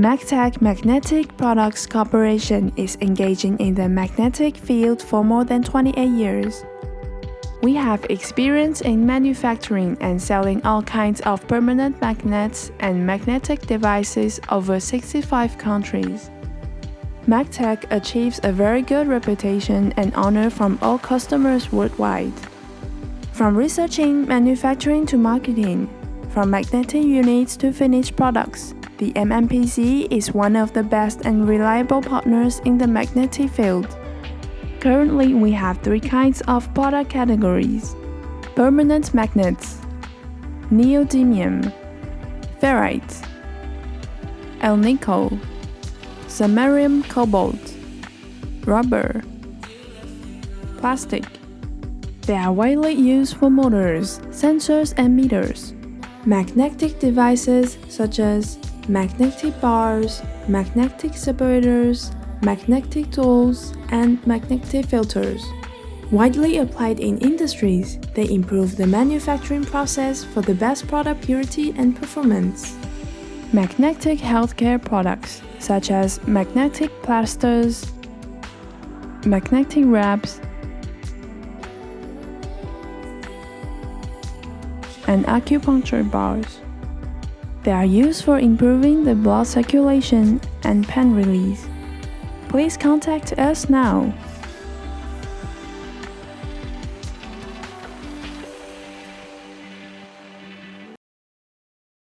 MAGTECH Magnetic Products Corporation is engaging in the magnetic field for more than 28 years. We have experience in manufacturing and selling all kinds of permanent magnets and magnetic devices over 65 countries. MAGTECH achieves a very good reputation and honor from all customers worldwide. From researching, manufacturing to marketing, from magnetic units to finished products, the MMPC is one of the best and reliable partners in the magnetic field. Currently, we have 3 kinds of product categories: permanent magnets, Neodymium, Ferrite, Alnico, Samarium Cobalt, rubber, plastic. They are widely used for motors, sensors, and meters. Magnetic devices such as magnetic bars, magnetic separators, magnetic tools, and magnetic filters. Widely applied in industries, they improve the manufacturing process for the best product purity and performance. Magnetic healthcare products such as magnetic plasters, magnetic wraps, and acupuncture bars. They are used for improving the blood circulation and pain release. Please contact us now.